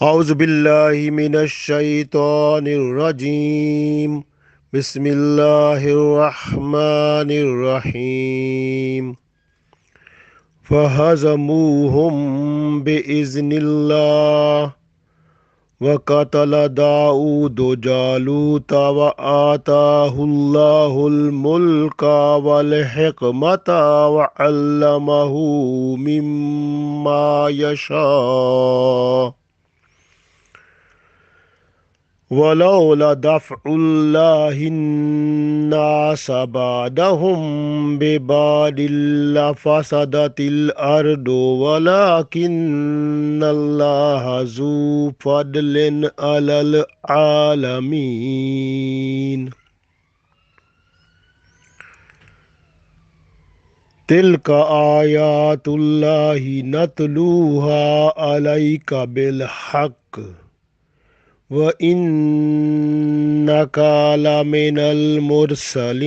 أعوذ بالله من الشيطان الرجيم بسم الله الرحمن الرحيم فهزموهم بإذن الله وقتل داود جالوت وآتاه الله الملك والحكمة وعلمه مما يشاء ولولا دفع الله الناس بعدهم ببعض لفسدت الأرض ولكن الله ذو فضل على العالمين تلك آيات الله نتلوها عليك بالحق وَإِنَّكَ لَمِنَ الْمُرْسَلِينَ.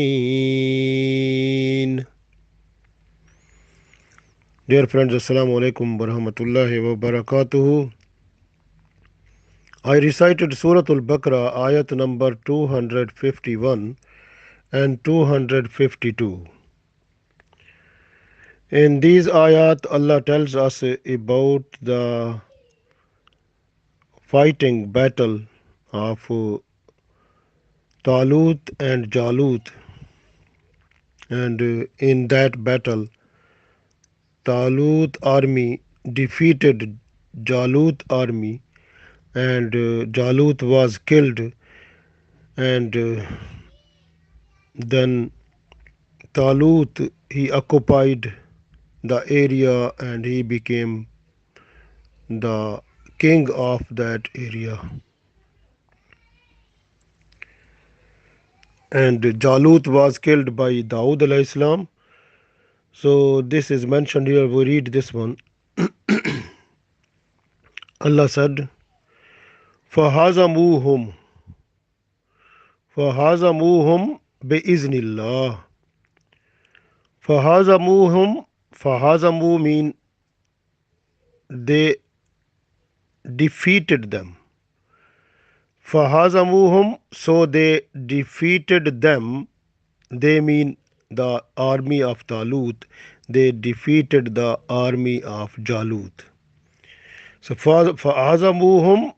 Dear friends, Assalamu alaikum wa rahmatullahi wa barakatuhu. I recited Surah Al-Baqarah, Ayat number 251 and 252. In these ayat, Allah tells us about the fighting battle of Talut and Jalut, and in that battle Talut army defeated Jalut army, and Jalut was killed, and then Talut he occupied the area and he became the king of that area. And Jalut was killed by Dawood alayhi salam. So this is mentioned here. We read this one. Allah said, فَهَزَمُوهُمْ فَهَزَمُوهُمْ بِإِذْنِ اللَّهِ. فَهَزَمُوهُمْ فَهَزَمُوا mean they defeated them. فَهَزَمُوهُمْ so they defeated them. They mean the army of Talut. They defeated the army of Jalut. So فَهَزَمُوهُمْ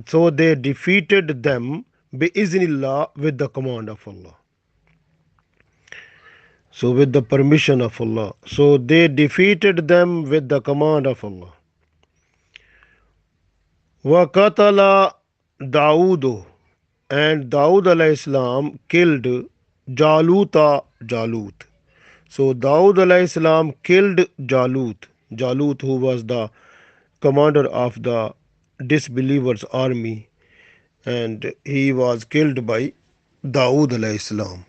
so they defeated them بِإِذْنِ with the command of Allah. So with the permission of Allah. So they defeated them with the command of Allah. وَقَتَلَ دَاوُدُ and Dawood alayhi salam killed Jalut. So Dawood alayhi salam killed Jalut who was the commander of the disbelievers army, and he was killed by Dawood alayhi salam.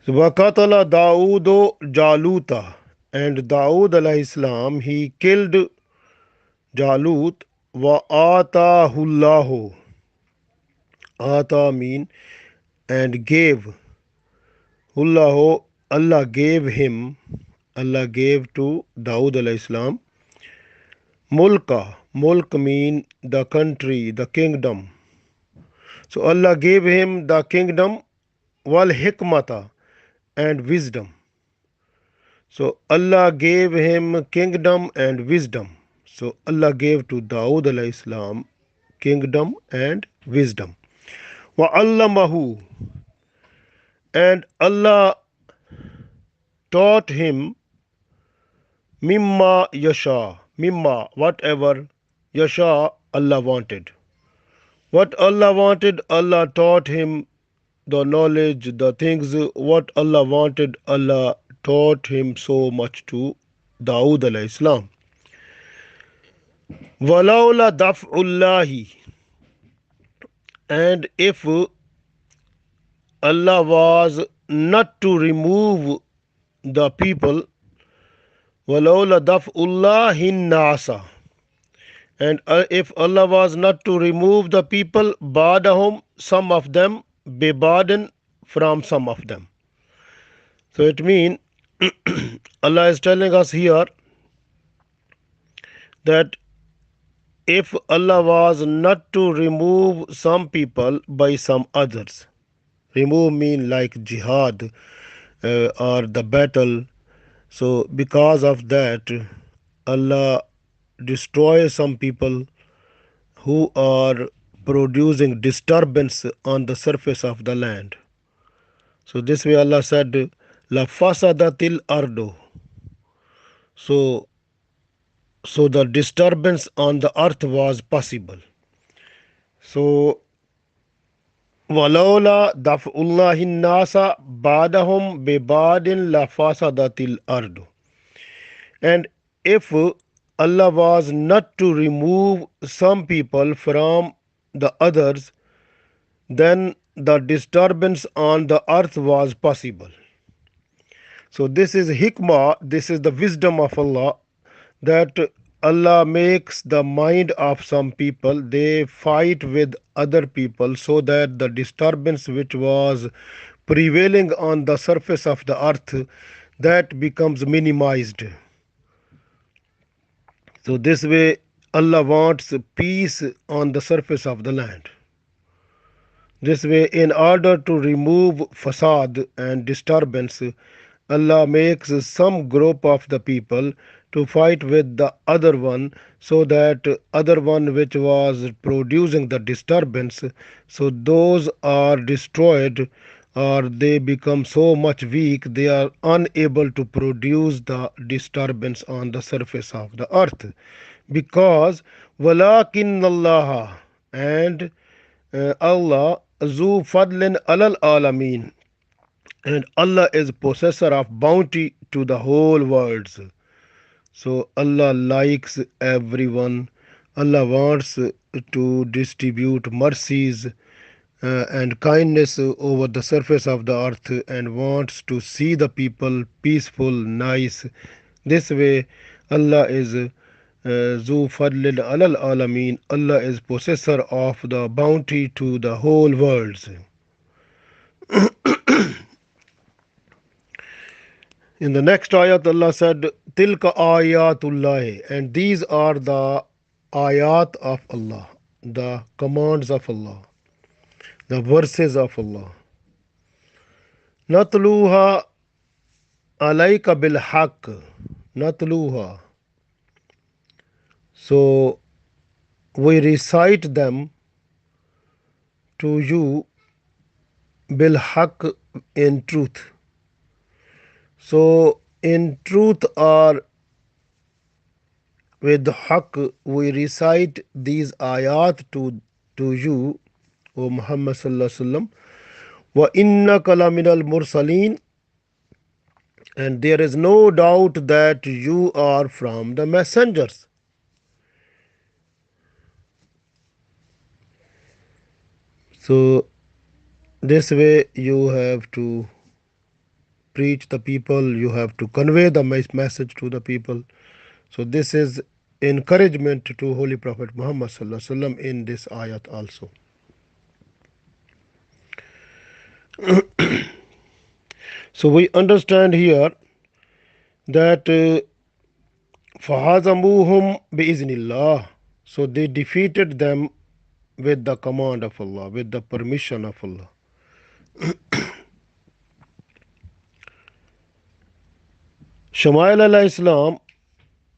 So وَقَتَلَ دَاوُدُ جَالُوتَ and Dawood alayhi salam he killed Jalut. وَآتَاهُ اللَّهُ Ata mean and gave. Hullahu Allah gave him. Allah gave to Dawood alayhi salam mulka. Mulk mean the country, the kingdom. So Allah gave him the kingdom wal hikmata and wisdom. So Allah gave him kingdom and wisdom. So Allah gave to Dawood alayhi salam kingdom and wisdom. وَعَلَّمَهُ and Allah taught him mimma yasha, mimma whatever yasha Allah wanted. What Allah wanted, Allah taught him the knowledge, the things what Allah wanted, Allah taught him so much to Dawood alayhi salam. وَلَوْلَا دَفْعُ اللَّهِ and if Allah was not to remove the people, وَلَوْلَا دَفْعُ اللَّهِ النَّاسَ and if Allah was not to remove the people, ba'dahum some of them, bibadan from some of them. So it means Allah is telling us here that if Allah was not to remove some people by some others. Remove mean like jihad or the battle. So because of that, Allah destroys some people who are producing disturbance on the surface of the land. So this way Allah said, La fasadatil ardo. So so the disturbance on the earth was possible. So walawla daf'ullahi nasa badahum bibadin la fasadatil ardo. And if Allah was not to remove some people from the others, then the disturbance on the earth was possible. So this is hikmah, this is the wisdom of Allah, that Allah makes the mind of some people, they fight with other people so that the disturbance which was prevailing on the surface of the earth, that becomes minimized. So this way Allah wants peace on the surface of the land. This way, in order to remove fasad and disturbance, Allah makes some group of the people to fight with the other one, so that other one which was producing the disturbance, so those are destroyed, or they become so much weak they are unable to produce the disturbance on the surface of the earth. Because walakin Allah, and Allah zu fadlin alal alameen, and Allah is possessor of bounty to the whole worlds. So Allah likes everyone. Allah wants to distribute mercies and kindness over the surface of the earth, and wants to see the people peaceful, nice. This way Allah is Zu Fadlil Alal Alameen. Allah is possessor of the bounty to the whole worlds. In the next ayat, Allah said, Tilka ayatullah, and these are the ayat of Allah, the commands of Allah, the verses of Allah. Natluha alayka bil haqq, natluha. So we recite them to you bil haqq, in truth. So in truth or with haqq, we recite these ayat to you, O Muhammad sallallahu alaihi wasallam. Wa innaka laminal mursaleen, and there is no doubt that you are from the messengers. So this way you have to preach the people, you have to convey the message to the people. So this is encouragement to Holy Prophet Muhammad sallallahu alaihi wasallam in this ayat also. So we understand here that فَهَزَمُوهُمْ بِإِذْنِ اللَّهِ, so they defeated them with the command of Allah, with the permission of Allah. Shamail alayhi salam,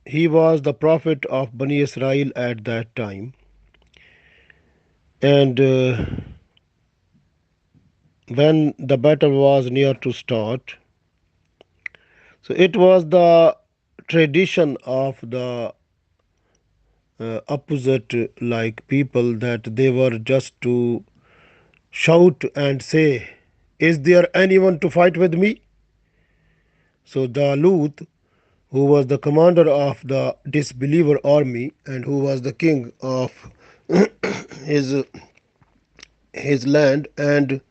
he was the prophet of Bani Israel at that time, and when the battle was near to start, so it was the tradition of the opposite like people, that they were just to shout and say, is there anyone to fight with me? So Jalut, who was the commander of the disbeliever army and who was the king of his his land and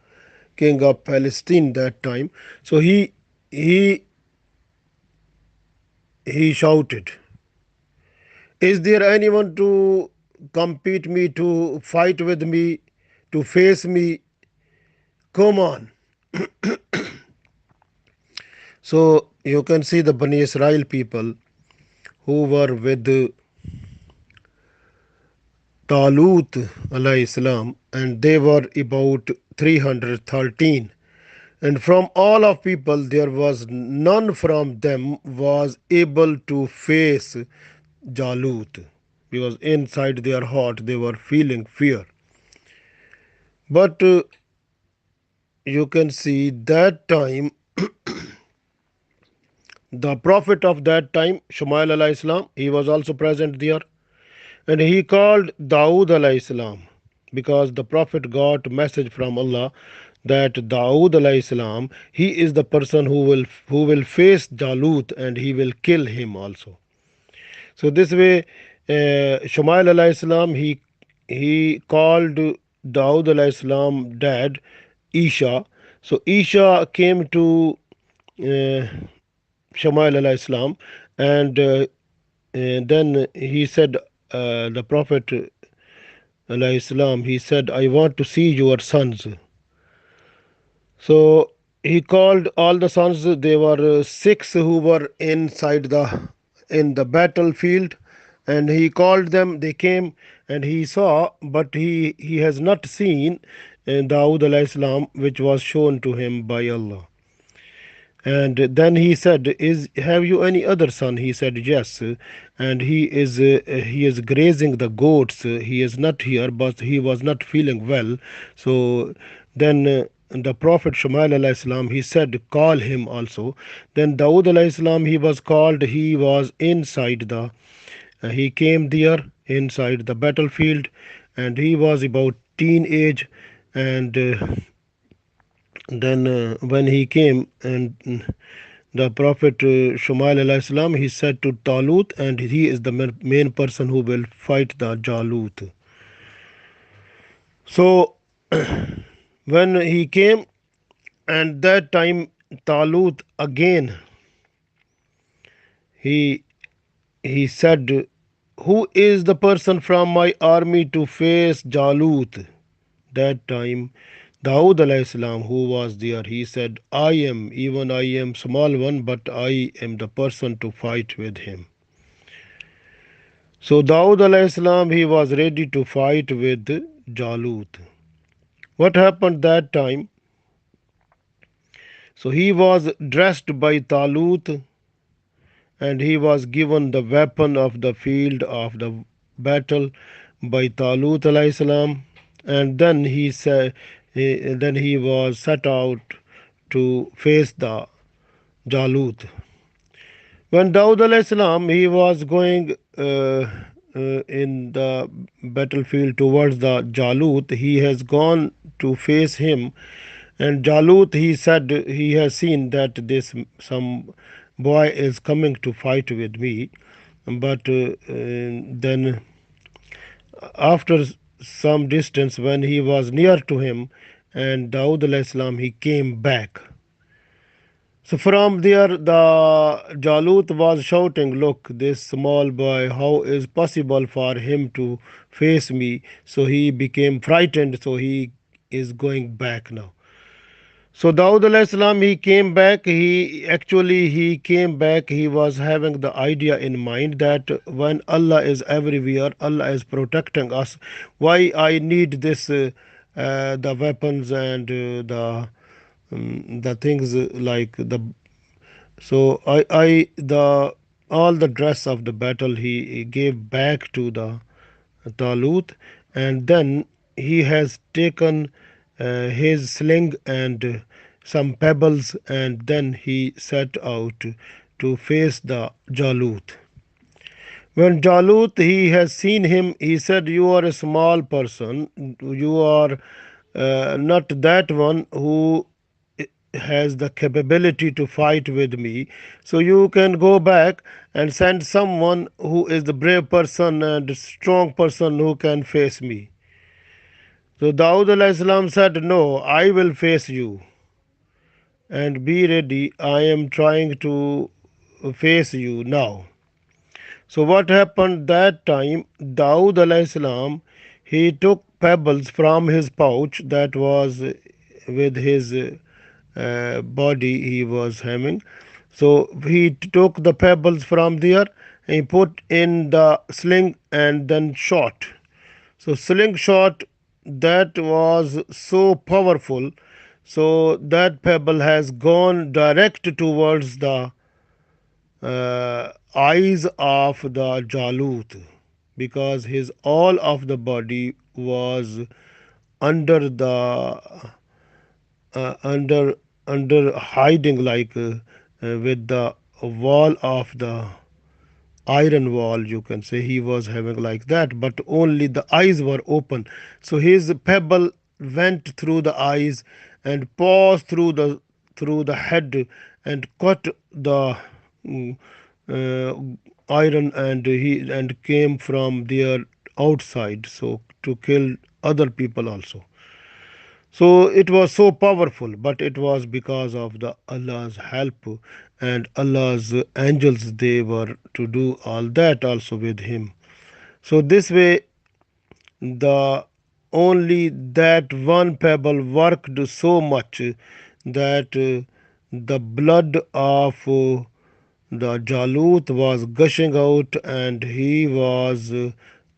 king of Palestine that time, so he he shouted, is there anyone to compete me, to fight with me, to face me? Come on. So you can see the Bani Israel people who were with Talut alayhi salam, and they were about 313. And from all of people, there was none from them was able to face Jalut, because inside their heart they were feeling fear. But you can see that time the prophet of that time, Shumail alayhi salam, he was also present there, and he called Dawood alayhi salam, because the prophet got message from Allah that Dawood alayhi salam, he is the person who will face Jalut and he will kill him also. So this way, Shumail alayhi salam, he called Dawood alayhi salam dad Isha. So Isha came to uh, Shumail alayhi salam, and then he said, the prophet alayhi salam, he said, I want to see your sons. So he called all the sons. There were six who were in the battlefield, and he called them. They came, and he saw, but he has not seen Dawood alayhi salam, which was shown to him by Allah. And then he said, "Is have you any other son?" He said, "Yes." And he is grazing the goats. He is not here, but he was not feeling well. So then the Prophet Shumail alayhi salam, he said, "Call him also." Then Dawood alayhi salam, he was called. He was inside the. He came there inside the battlefield, and he was about teenage, and then when he came, and the Prophet Shumail alayhi salam, he said to Talut, and he is the main person who will fight the Jalut. So when he came, and that time Talut again, he he said, who is the person from my army to face Jalut? That time Dawood alayhi salam, who was there, he said, I am, even I am small one, but I am the person to fight with him. So Dawood alayhi salam, he was ready to fight with Jalut. What happened that time? So he was dressed by Talut, and he was given the weapon of the field of the battle by Talut alayhi salam, and then then he was set out to face the Jalut. When Dawood alayhi salam, he was going in the battlefield towards the Jalut, he has gone to face him, and Jalut, he said, he has seen that this some boy is coming to fight with me, but then after some distance, when he was near to him, and Dawood alayhi salam, he came back. So from there, the Jalut was shouting, look, this small boy, how is possible for him to face me? So he became frightened, so he is going back now. So Dawood alayhi salam, he came back. He came back. He was having the idea in mind that when Allah is everywhere, Allah is protecting us. Why I need this, the weapons and the things like the. So I the all the dress of the battle he gave back to the Talut, and then he has taken his sling and some pebbles, and then he set out to face the Jalut. When Jalut he has seen him, he said, "You are a small person. You are not that one who has the capability to fight with me. So you can go back and send someone who is the brave person and strong person who can face me." So Dawood alayhi salam said, no, I will face you, and be ready. I am trying to face you now. So what happened that time? Dawood alayhi salam, he took pebbles from his pouch that was with his body he was having. So he took the pebbles from there, he put in the sling and then shot. So slingshot that was so powerful, so that pebble has gone direct towards the eyes of the Jalut, because his all of the body was under the under hiding, like with the wall of the iron wall, you can say. He was having like that, but only the eyes were open. So his pebble went through the eyes and passed through the head and cut the mm, iron, and he and came from there outside, so to kill other people also. So it was so powerful, but it was because of the Allah's help and Allah's angels. They were to do all that also with him. So this way, the only that one pebble worked so much that the blood of the Jalut was gushing out, and he was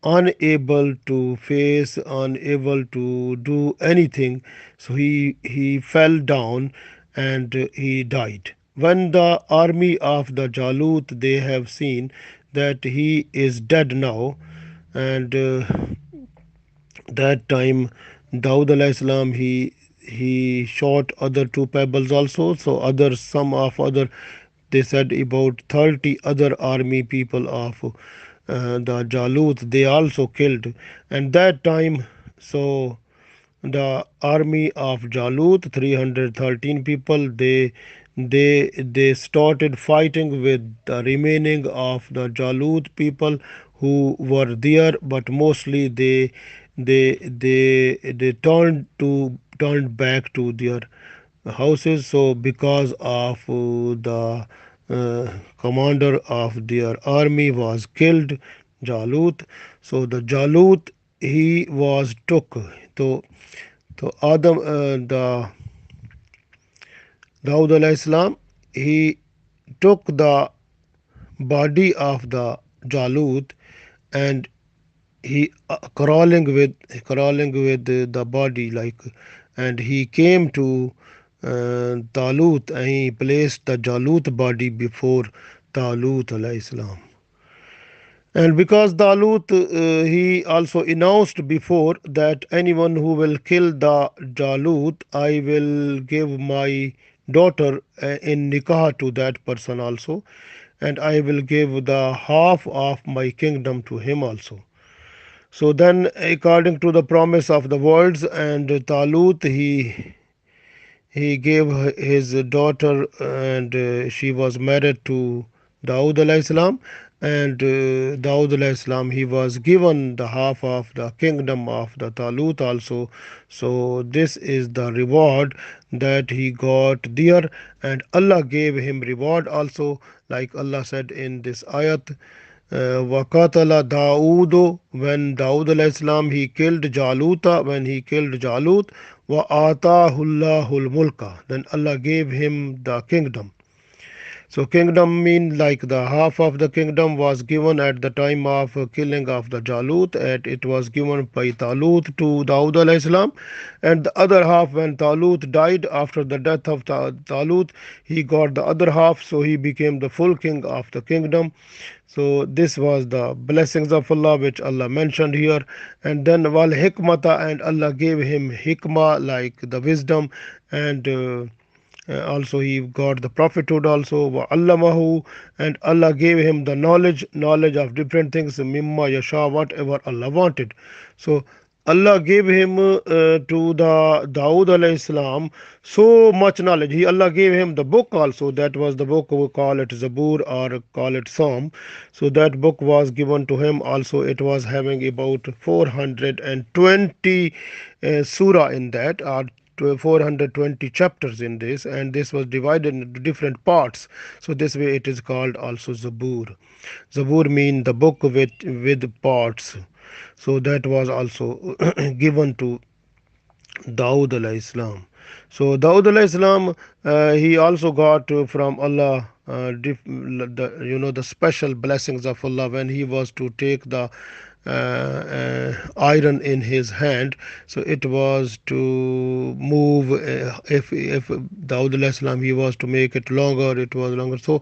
unable to face, unable to do anything. So he fell down and he died. When the army of the Jalut, they have seen that he is dead now, and that time Daud alayhi salam, he shot other two pebbles also. So other some of other, they said about 30 other army people of the Jalut, they also killed. And that time, so the army of Jalut, 313 people, they started fighting with the remaining of the Jalut people who were there, but mostly they turned back to their houses. So because of the commander of their army was killed, Jalut. So the Jalut, he was took. So Adam, the Daud alayhi salam, he took the body of the Jalut, and he crawling with the body, like, and he came to Talut, and he placed the Jalut body before Talut alayhi salam. And because Talut, he also announced before that anyone who will kill the Jalut, I will give my daughter in nikah to that person also, and I will give the half of my kingdom to him also. So then, according to the promise of the words, and Talut, he gave his daughter, and she was married to Daud alayhi salam. And Daud alayhi salam, he was given the half of the kingdom of the Talut also. So this is the reward that he got there, and Allah gave him reward also, like Allah said in this ayat. Wakatala Daudu, when Daud alayhi salam, he killed Jaluta, when he killed Jalut, wa atahullahul mulka, then Allah gave him the kingdom. So kingdom mean like the half of the kingdom was given at the time of killing of the Jalut, and it was given by Talut to Daud alayhi salam, and the other half when Talut died, after the death of Talut, he got the other half, so he became the full king of the kingdom. So this was the blessings of Allah which Allah mentioned here. And then wal hikmata, and Allah gave him hikmah, like the wisdom, and also he got the prophethood also. Wa allamahu, and Allah gave him the knowledge of different things, mimma yasha, whatever Allah wanted. So Allah gave him to the Dawood alayhi salam so much knowledge. Allah gave him the book also. That was the book, we call it Zabur or call it Psalm. So that book was given to him also. It was having about 420 surah in that, or 420 chapters in this, and this was divided into different parts. So this way it is called also Zabur. Zabur mean the book with parts. So that was also given to Daud alayhi salam. So Daud alayhi salam, he also got from Allah the special blessings of Allah when he was to take the iron in his hand. So it was to move, if Daud alayhi salam, he was to make it longer, it was longer, so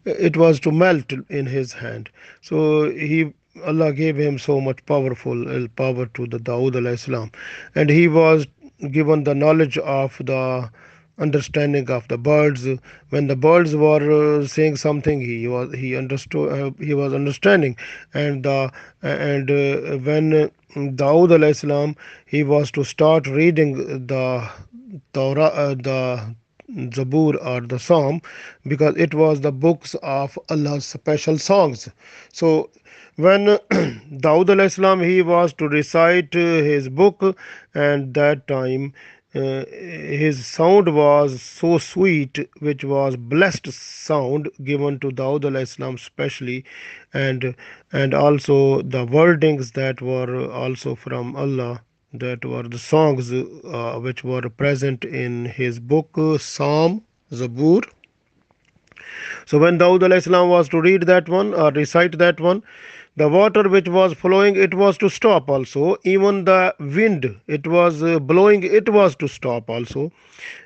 it was to melt in his hand. So he, Allah gave him so much powerful power to the Daud alayhi salam, and he was given the knowledge of the understanding of the birds. When the birds were saying something, he understood, he was understanding. And when Daud alayhi salam, he was to start reading the Torah, the Zabur or the Psalm, because it was the books of Allah's special songs. So when Daud alayhi salam, he was to recite his book, and that time his sound was so sweet, which was blessed sound given to Daud alayhi salam specially, and and also the wordings that were also from Allah, that were the songs which were present in his book, Psalm, Zabur. So when Daud alayhi salam was to read that one or recite that one, the water which was flowing, it was to stop also. Even the wind, it was blowing, it was to stop also.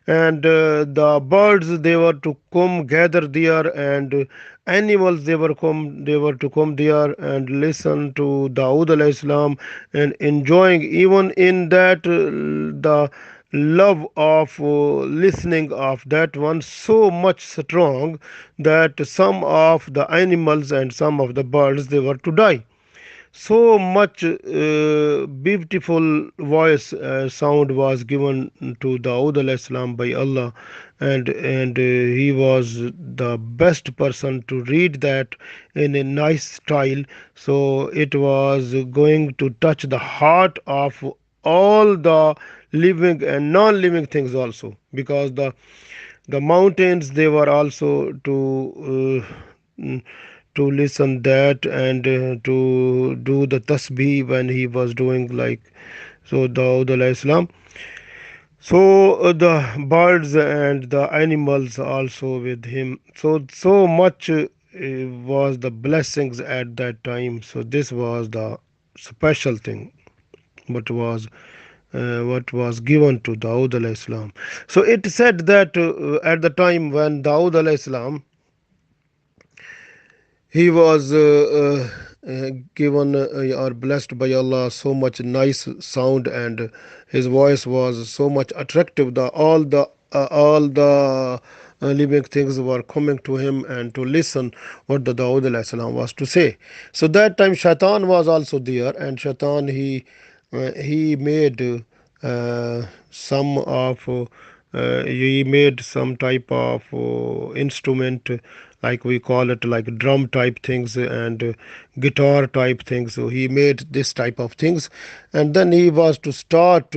And the birds, they were to come gather there, and animals, they were to come there and listen to Daud alayhi salam, and enjoying even in that the love of listening of that one so much strong, that some of the animals and some of the birds, they were to die. So much beautiful voice sound was given to Daud alayhi salam by Allah, and he was the best person to read that in a nice style. So it was going to touch the heart of all the living and non-living things also, because the mountains, they were also to listen that, and to do the tasbih when he was doing like so, Daud alayhi salam. So the birds and the animals also with him. So much was the blessings at that time. So this was the special thing, what was given to Daud alayhi salam. So it said that at the time when Daud alayhi salam, he was given or blessed by Allah so much nice sound, and his voice was so much attractive. All the living things were coming to him and to listen what the Daud alayhi salam was to say. So that time Shaitan was also there, and Shaitan, he made some of he made some type of instrument, like we call it like drum type things, and guitar type things. So he made this type of things, and then he was to start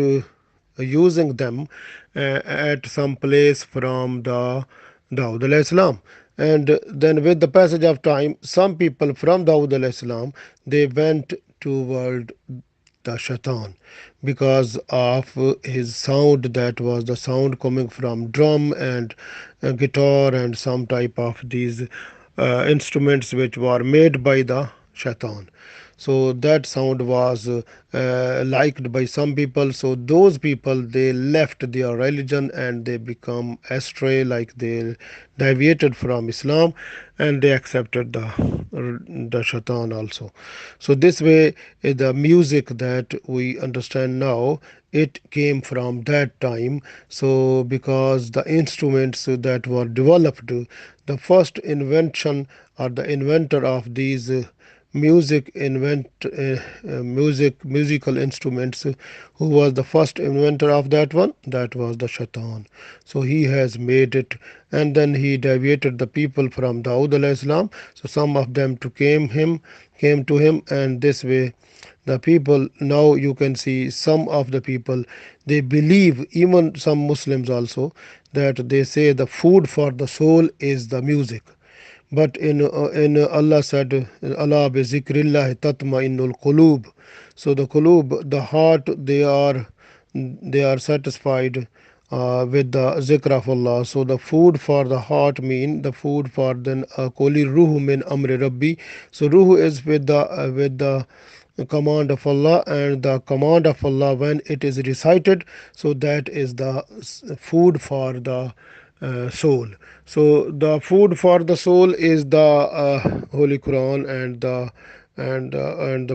using them at some place from the Daud alayhi salam. And then with the passage of time, some people from Daud alayhi salam, they went toward the shaitan, because of his sound, that was the sound coming from drum and guitar and some type of these instruments which were made by the shaitan. So that sound was liked by some people, so those people, they left their religion and they become astray, like they deviated from Islam, and they accepted the shaitan also. So this way, the music that we understand now, it came from that time. So because the instruments that were developed, the first invention or the inventor of these musical instruments, who was the first inventor of that one, that was the shaitan. So he has made it, and then he deviated the people from Daud alayhi salam. So some of them came to him, and this way the people, now you can see some of the people, they believe, even some Muslims also, that they say the food for the soul is the music. But in Allah said, Allah bi zikrillah tatma'innul qulub. So the qulub, the heart, they are satisfied with the zikr of Allah. So the food for the heart mean the food for then koli ruhu min amri rabbi. So ruhu is with the command of Allah, and the command of Allah, when it is recited, so that is the food for the soul. So the food for the soul is the Holy Quran, and the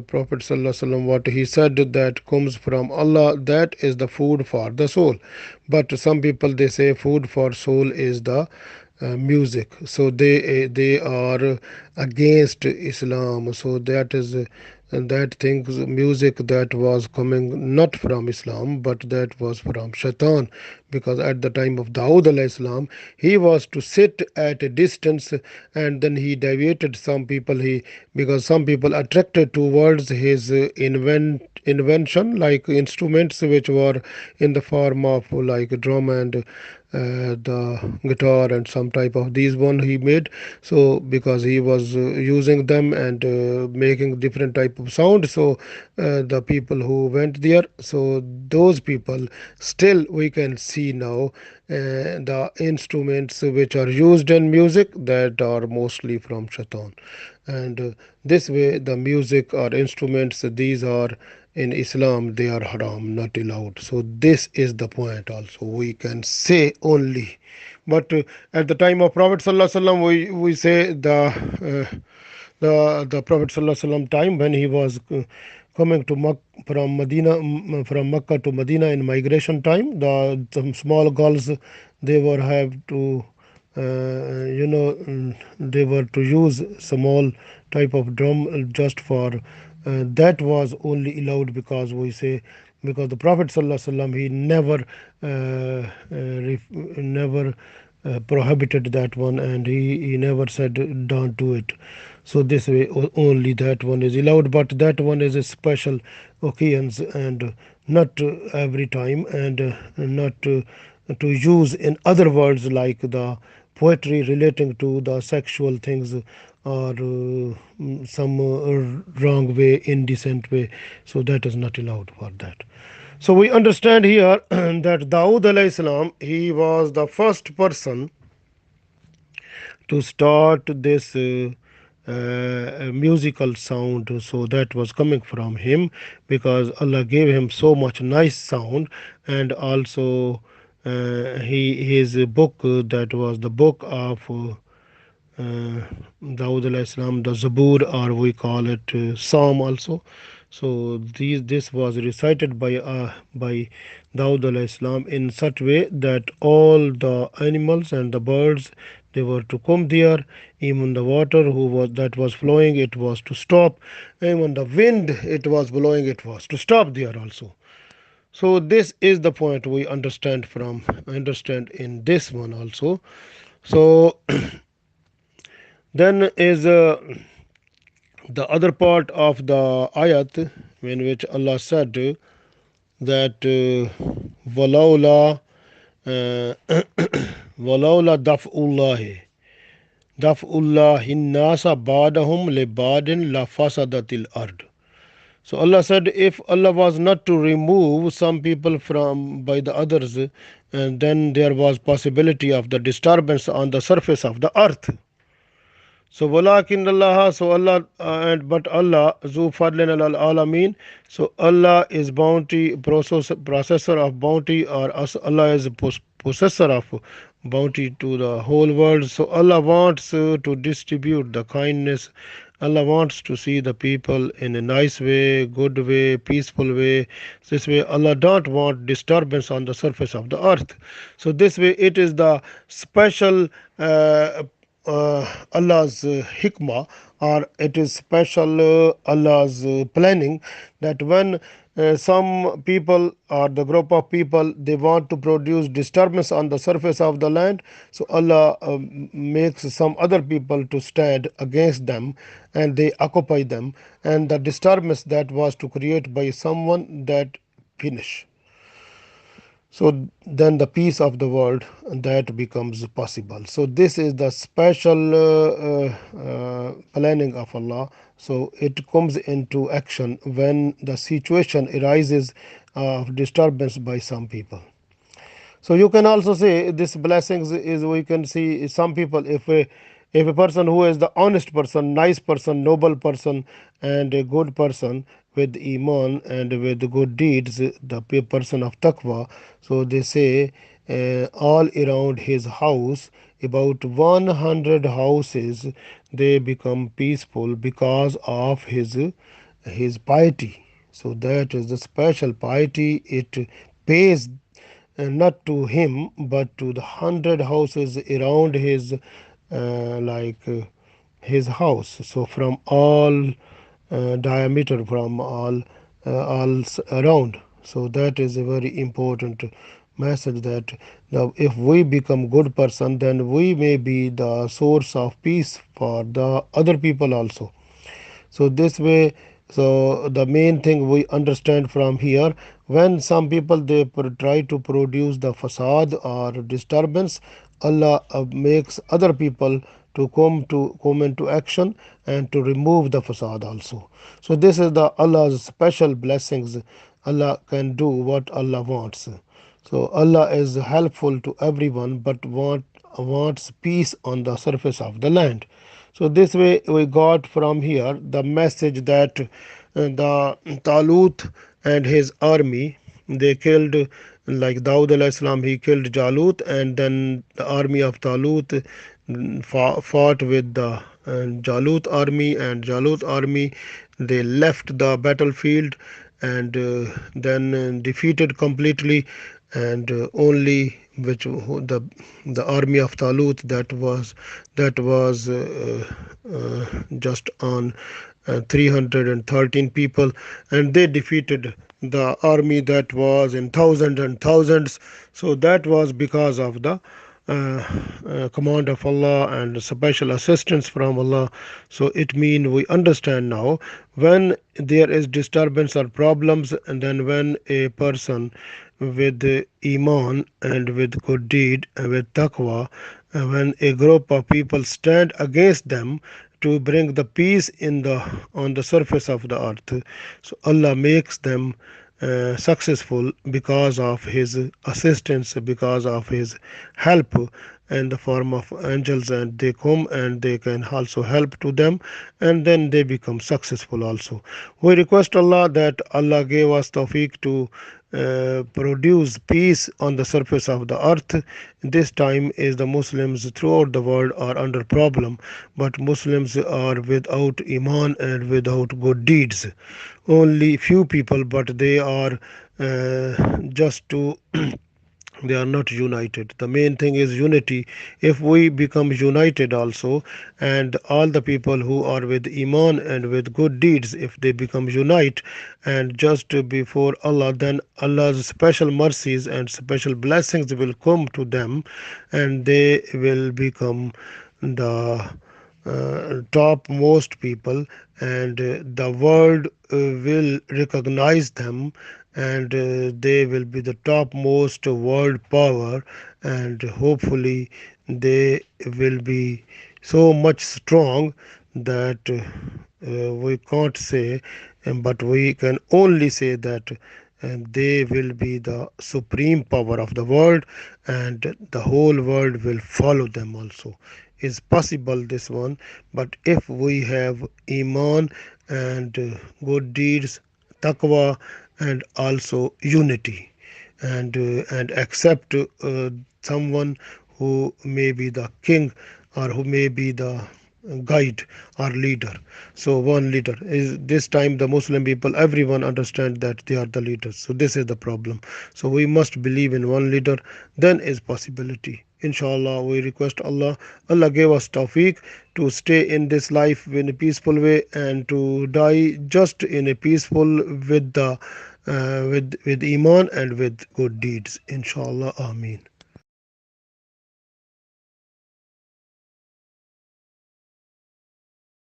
Prophet Sallallahu Alaihi Wasallam, what he said that comes from Allah, that is the food for the soul. But some people, they say food for soul is the music, so they are against Islam. So that is that things, music that was coming not from Islam, but that was from Shaitan, because at the time of Dawood alayhi salam, he was to sit at a distance, and then he deviated some people. He Because some people attracted towards his invention, like instruments which were in the form of like drum and the guitar and some type of these one he made. So because he was using them and making different type of sound, so the people who went there, so those people still we can see now the instruments which are used in music, that are mostly from Shaitan. And this way the music or instruments, these are in Islam, they are haram, not allowed. So this is the point also we can say only. But at the time of Prophet Sallallahu Alaihi Wasallam, we say the Prophet Sallallahu Alaihi Wasallam time, when he was coming to from Medina, from Mecca to Medina in migration time, the some small girls, they were have to they were to use small type of drum just for that was only allowed, because we say, because the Prophet Sallallahu Alaihi Wasallam, he never never prohibited that one, and he never said don't do it. So this way only that one is allowed, but that one is a special occasions, and not every time, and not to use in other words, like the poetry relating to the sexual things, or some wrong way, indecent way. So that is not allowed for that. So we understand here that Dawood alayhi salam, he was the first person to start this musical sound. So that was coming from him, because Allah gave him so much nice sound. And also he his book, that was the book of Dawud alayhi salam, the Zabur, or we call it Psalm also. So this was recited by Dawud alayhi salam in such way that all the animals and the birds, they were to come there. Even the water who was that was flowing, it was to stop. Even the wind, it was blowing, it was to stop there also. So this is the point we understand in this one also. So then is the other part of the ayat, in which Allah said that walaula walaula daf'ullahi nasa ba'dahum li ba'din la fasadatil ard. So Allah said, if Allah was not to remove some people from by the others, and then there was possibility of the disturbance on the surface of the earth. So walakin Allah, so Allah, and but Allah zu fadlin al alamin. So Allah is bounty processor of bounty, or Allah is possessor of bounty to the whole world. So Allah wants to distribute the kindness. Allah wants to see the people in a nice way, good way, peaceful way. This way Allah don't want disturbance on the surface of the earth. So this way it is the special Allah's hikmah, or it is special Allah's planning, that when some people or the group of people, they want to produce disturbance on the surface of the land, so Allah makes some other people to stand against them, and they occupy them, and the disturbance that was to create by someone, that finish. So then the peace of the world, that becomes possible. So this is the special planning of Allah. So it comes into action when the situation arises of disturbance by some people. So you can also say this blessings is, we can see some people, if a person who is the honest person, nice person, noble person, and a good person, with iman and with good deeds, the person of taqwa. So they say all around his house, about 100 houses, they become peaceful because of his piety. So that is the special piety. It pays not to him but to the 100 houses around his his house. So from all diameter, from all around. So that is a very important message, that if we become good person, then we may be the source of peace for the other people also. So this way, so the main thing we understand from here, when some people they try to produce the facade or disturbance, Allah makes other people to come into action and to remove the facade also. So this is the Allah's special blessings. Allah can do what Allah wants. So Allah is helpful to everyone, but wants peace on the surface of the land. So this way we got from here the message that the Talut and his army, they killed, like Dawud alayhi salam, he killed Jalut, and then the army of Talut fought with the Jalut army, and Jalut army, they left the battlefield and then defeated completely, and only which the army of Talut, that was just on 313 people, and they defeated the army that was in thousands and thousands. So that was because of the command of Allah and special assistance from Allah. So it means we understand now, when there is disturbance or problems, and then when a person with iman and with good deed and with taqwa, when a group of people stand against them to bring the peace in the on the surface of the earth, so Allah makes them successful because of his assistance, because of his help in the form of angels, and they come and they can also help to them, and then they become successful also. We request Allah that Allah gave us tawfiq to produce peace on the surface of the earth. This time is the Muslims throughout the world are under problem, but Muslims are without iman and without good deeds. Only few people, but they are just to they are not united. The main thing is unity. If we become united also, and all the people who are with iman and with good deeds, if they become unite and just before Allah, then Allah's special mercies and special blessings will come to them, and they will become the topmost people, and the world will recognize them, and they will be the topmost world power, and hopefully they will be so much strong that we can't say, but we can only say that they will be the supreme power of the world, and the whole world will follow them also. Is possible this one, but if we have iman and good deeds, taqwa, and also unity, and accept someone who may be the king, or who may be the guide or leader. So one leader is, this time the Muslim people, everyone understand that they are the leaders. So this is the problem. So we must believe in one leader, then is possibility. Inshallah, we request Allah. Allah gave us tawfiq to stay in this life in a peaceful way, and to die just in a peaceful with the with iman and with good deeds. Inshallah, Ameen.